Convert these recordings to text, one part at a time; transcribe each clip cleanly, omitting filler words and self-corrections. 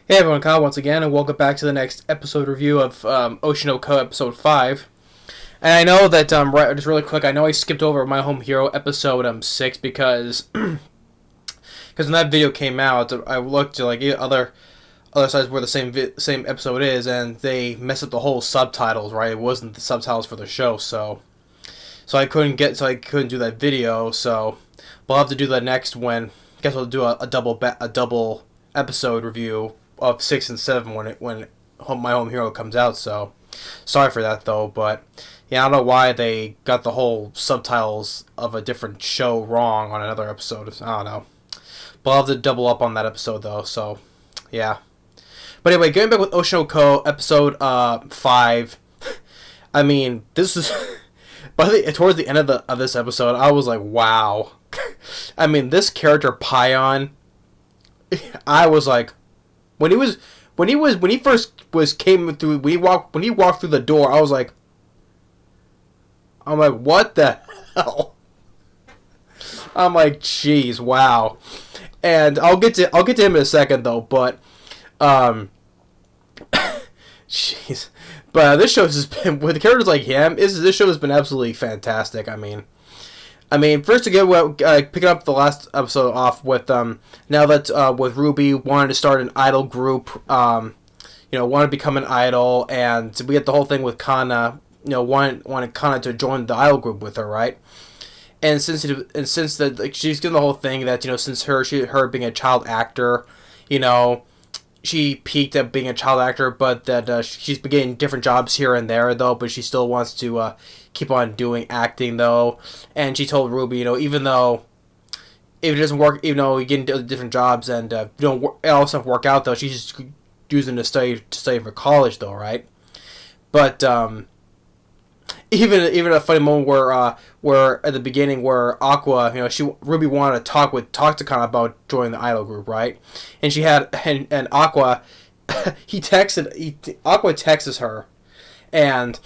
Hey everyone, Kyle once again, and welcome back to the next episode review of Oshi no Ko episode 5. And I know that, just really quick, I know I skipped over My Home Hero episode 6 because when that video came out, I looked to other sites where the same episode is, and they messed up the whole subtitles, right? It wasn't the subtitles for the show, so I couldn't do that video, so we'll have to do that next when, I guess we'll do a double episode review of 6 and 7 when My Home Hero comes out. So sorry for that though, but yeah, I don't know why they got the whole subtitles of a different show wrong on another episode. I don't know, but I'll have to double up on that episode though. So yeah. But anyway, getting back with Oshi no Ko episode 5. I mean, this is towards the end of this episode, I was like, wow. I mean, this character Peiyon, I was like, when he first came through, when he walked through the door, I'm like, what the hell? I'm like, jeez, wow. And I'll get to him in a second though, but jeez. But this show has been, with characters like him, this show has been absolutely fantastic. I mean, first to get picking up the last episode off with now that with Ruby wanted to start an idol group, wanted to become an idol, and we get the whole thing with Kana, wanted Kana to join the idol group with her, right? And since that, like, she's doing the whole thing that since her being a child actor, she peaked at being a child actor, but that she's been getting different jobs here and there though, but she still wants to keep on doing acting though. And she told Ruby, even though if it doesn't work, even though you get into different jobs and all stuff work out though, she's just using to study for college though, right? But even a funny moment where at the beginning where Aqua, Ruby wanted to talk to Kana about joining the idol group, right? And she had and Aqua Aqua texts her and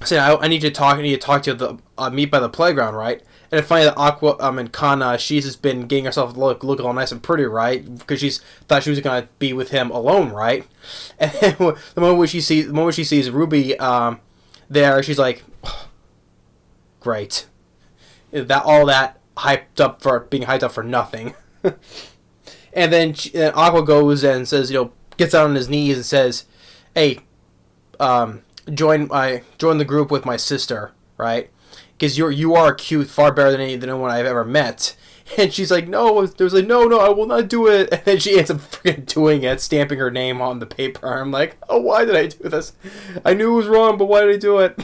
said, I need to talk to you meet by the playground, right? And it's funny that Aqua and Kana, she's just been getting herself look all nice and pretty, right? Because she's thought she was gonna be with him alone, right? And then the moment she sees Ruby there, she's like, oh, great. That all that being hyped up for nothing. And then Aqua goes and says, gets down on his knees and says, "Hey, join the group with my sister, right? Because you are cute, far better than anyone I've ever met." And she's like, no, there's like, no, I will not do it. And then she ends up freaking doing it, stamping her name on the paper. I'm like, oh, why did I do this? I knew it was wrong, but why did I do it?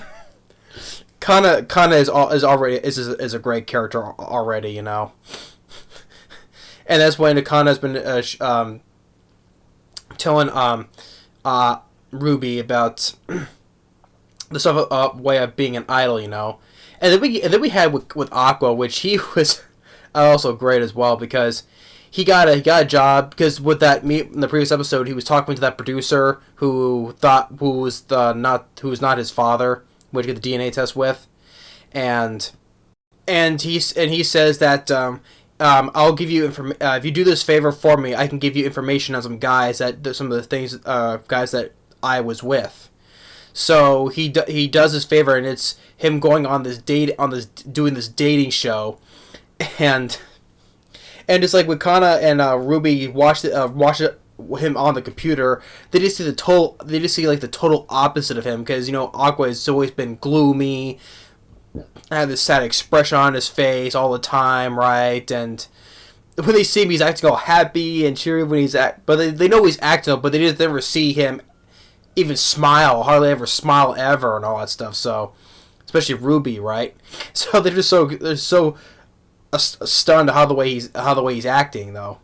Kana is a great character already, And that's when Kana has been telling Ruby about the stuff way of being an idol, And then we had with Aqua, which he was also great as well, because he got a job, because with that meet in the previous episode, he was talking to that producer who was not his father, which he did the DNA test with, and he says that I'll give you if you do this favor for me, I can give you information on some guys some of the things guys that I was with. So he does his favor, and it's him going on doing this dating show. And it's like with Kana and Ruby watched him on the computer, they just see the total opposite of him, because Aqua has always been gloomy, had this sad expression on his face all the time, right? And when they see him, he's acting all happy and cheery but they know he's acting, but they just never see him even smile, hardly ever smile ever, and all that stuff. So especially Ruby, right? So they're so stunned how the way he's acting though.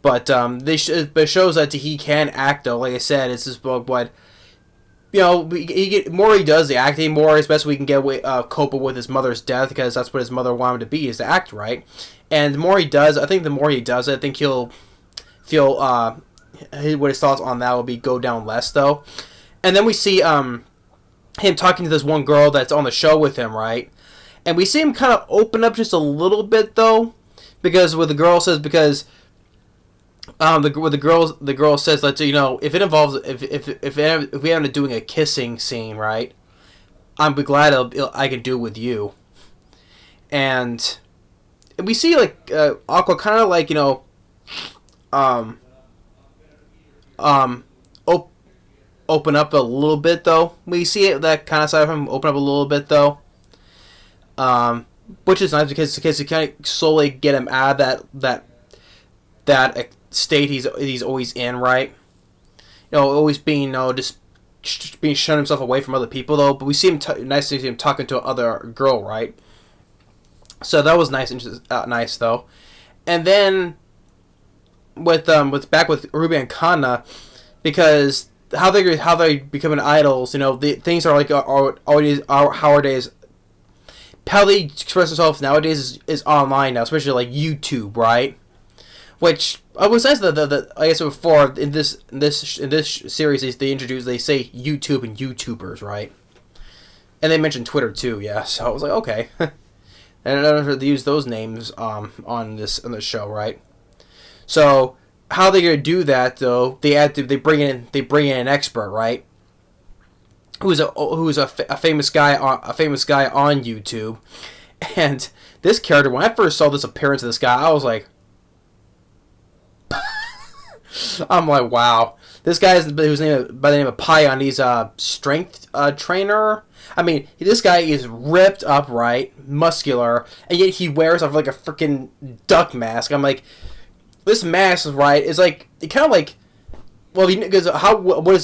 But it shows that he can act though. Like I said, it's this book, but more he does the acting, more especially we can get cope with his mother's death, because that's what his mother wanted him to be, is to act, right? And the more he does, I think he'll feel what his thoughts on that will be go down less though. And then we see him talking to this one girl that's on the show with him, right? And we see him kind of open up just a little bit, though, because what the girl says, because what the girl says, let's if it involves if we end up doing a kissing scene, right? I'm be glad I can do it with you. And we see like Aqua kind of like um um op- open up a little bit though. We see it that kind of side of him open up a little bit though. Which is nice because you kind of slowly get him out of that state he's always in, right? Always being just being shutting himself away from other people though. But we see him nice to see him talking to another girl, right? So that was nice and nice though. And then with back with Ruby and Kana, because how they becoming idols, the things are like are always nowadays. How they express themselves nowadays is online now, especially like YouTube, right? Which was nice that I guess before in this series they say YouTube and YouTubers, right? And they mentioned Twitter too, yeah. So I was like, okay, and I don't know if they use those names on this show, right? So how they gonna do that though? They bring in an expert, right? Who's a famous guy on YouTube, and this character. When I first saw this appearance of this guy, I was like, I'm like, wow, this guy is whose name by the name of Peiyon. He's a strength trainer. I mean, this guy is ripped up, right, muscular, and yet he wears like a freaking duck mask. I'm like, this mask, right, is like it kind of like. Well, because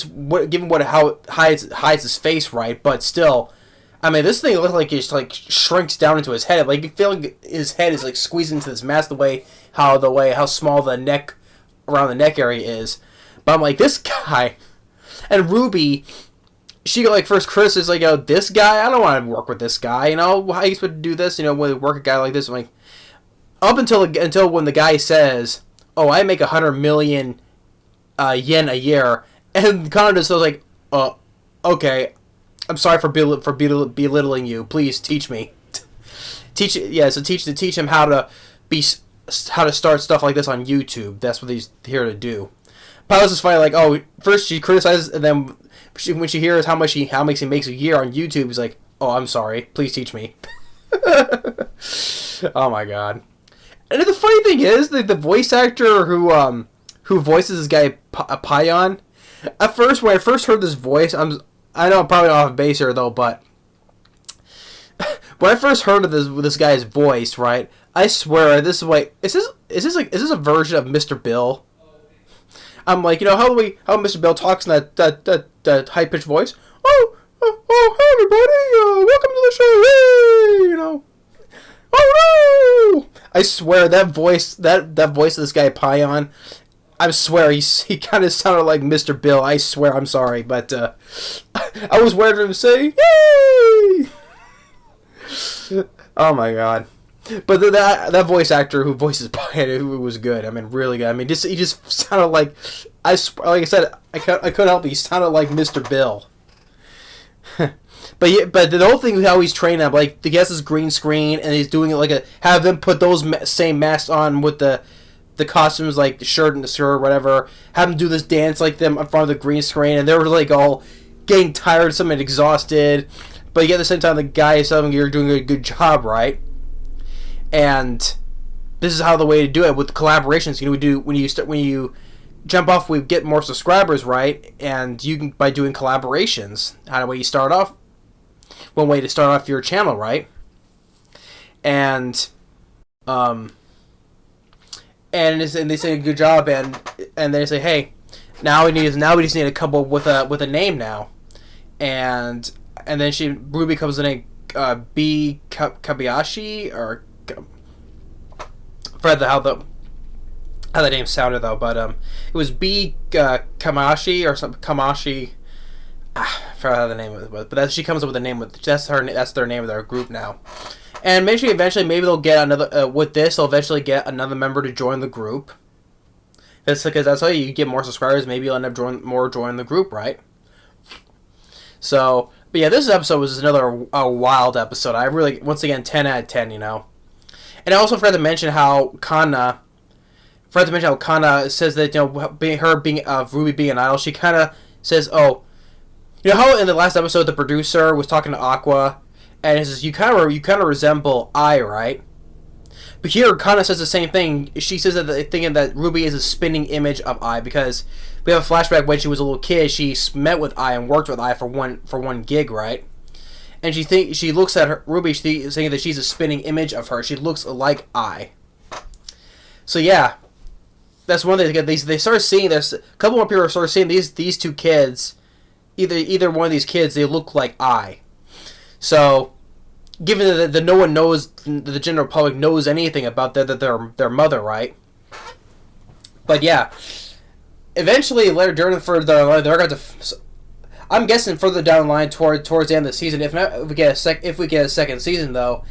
given how it hides his face, right? But still, I mean, this thing looks like it like shrinks down into his head. Like you feel like his head is like squeezed into this mask how small the neck around the neck area is. But I'm like, this guy and Ruby, she got like first criticism like, this guy, I don't want to work with this guy. How are you supposed to do this? When you work a guy like this, I'm like, up until when the guy says, "Oh, I make 100 million." Yen a year, and Connor just was like, okay, I'm sorry for belittling you. Please teach me, teach him how to start stuff like this on YouTube. That's what he's here to do. But I was just funny, like, first she criticizes, and then when she hears how much he makes a year on YouTube, he's like, oh, I'm sorry, please teach me. Oh my god! And the funny thing is, the voice actor who voices this guy Peiyon. At first, when I first heard this voice, I know I'm probably off base here though, but when I first heard of this guy's voice, right, I swear this is like is this a version of Mr. Bill? I'm like, how Mr. Bill talks in that high pitched voice. Oh, hey everybody, welcome to the show. Hey, oh no! I swear that voice of this guy Peiyon. I swear he kind of sounded like Mr. Bill. I swear, I'm sorry, but I was waiting for him to say "Yay!" Oh my god! But that voice actor who voices Peiyon was good. I mean, really good. I mean, he just sounded like like I said, I couldn't help it. He sounded like Mr. Bill. But the whole thing how he's training them, like he has this green screen and he's doing it like have them put those same masks on with the costumes, like the shirt and the skirt or whatever, have them do this dance like them in front of the green screen, and they were like all getting tired, some and exhausted, but yet at the same time the guy is telling you're doing a good job, right? And this is how the way to do it with collaborations. We do when you jump off, we get more subscribers, right? And you can by doing collaborations. How do you start off? One way to start off your channel, right? And and they say good job, and they say, hey, now we just need a couple with a name now, and then Ruby comes in a B Kabayashi or I forgot how the name sounded though, but it was B Kamashi or something Kamashi. I forgot how the name was, but she comes up with a name that's their name of their group now. And eventually they'll get another with this. They'll eventually get another member to join the group. That's because that's how you get more subscribers. Maybe you'll end up joining the group, right? So, but yeah, this episode was another wild episode. I really, once again, 10 out of 10. And I also forgot to mention how Kana forgot to mention how Kana says that, Ruby being an idol, she kind of says, "Oh, you know how in the last episode the producer was talking to Aqua, and he says you kind of resemble I, right?" But here Kana says the same thing. She says that thinking that Ruby is a spinning image of I, because we have a flashback when she was a little kid. She met with I and worked with I for one gig, right? And she looks at her Ruby, saying that she's a spinning image of her. She looks like I. So yeah, that's one thing. They start seeing this. A couple more people start seeing these two kids. Either one of these kids, they look like I. So, given that no one knows, the general public knows anything about their mother, right? But yeah, eventually later during further line, they're going to. I'm guessing further down the line towards the end of the season, if we get a second season though,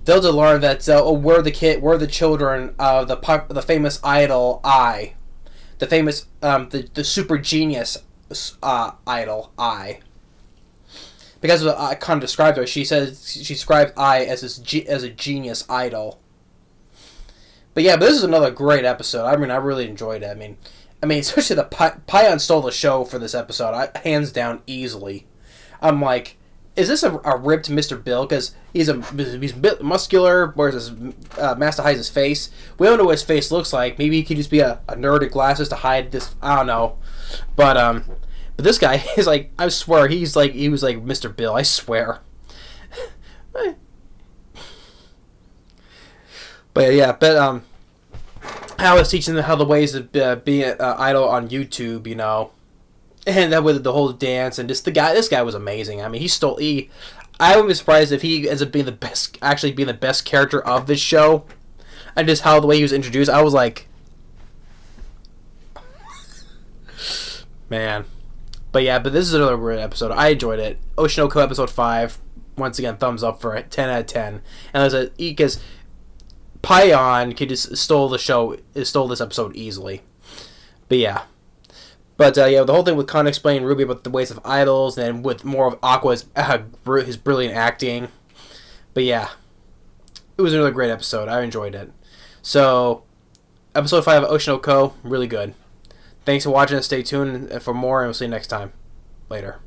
they'll learn that we're the children of the famous idol I, the famous the super genius idol I. Because I kind of described her, she described I as a genius idol. But yeah, this is another great episode. I mean, I really enjoyed it. I mean, especially the Peiyon stole the show for this episode, hands down, easily. I'm like, is this a ripped Mr. Bill? Because he's muscular, whereas his Master hides his face. We don't know what his face looks like. Maybe he could just be a nerd with glasses to hide this. I don't know, but this guy is like, I swear, he was like Mr. Bill. I swear. But yeah, how it's teaching them how the ways of being an idol on YouTube, you know, and that with the whole dance and just this guy was amazing. I mean, I would be surprised if he ends up being the best character of this show, and just how the way he was introduced. I was like, man. But yeah, this is another great episode. I enjoyed it. Oshinoko episode 5, once again, thumbs up for it, 10 out of 10. And because Peiyon could just stole this episode easily. But yeah. The whole thing with Kana explaining Ruby about the ways of idols, and with more of Aqua's his brilliant acting. But yeah, it was another great episode. I enjoyed it. So, episode 5 of Oshinoko, really good. Thanks for watching and stay tuned for more, and we'll see you next time. Later.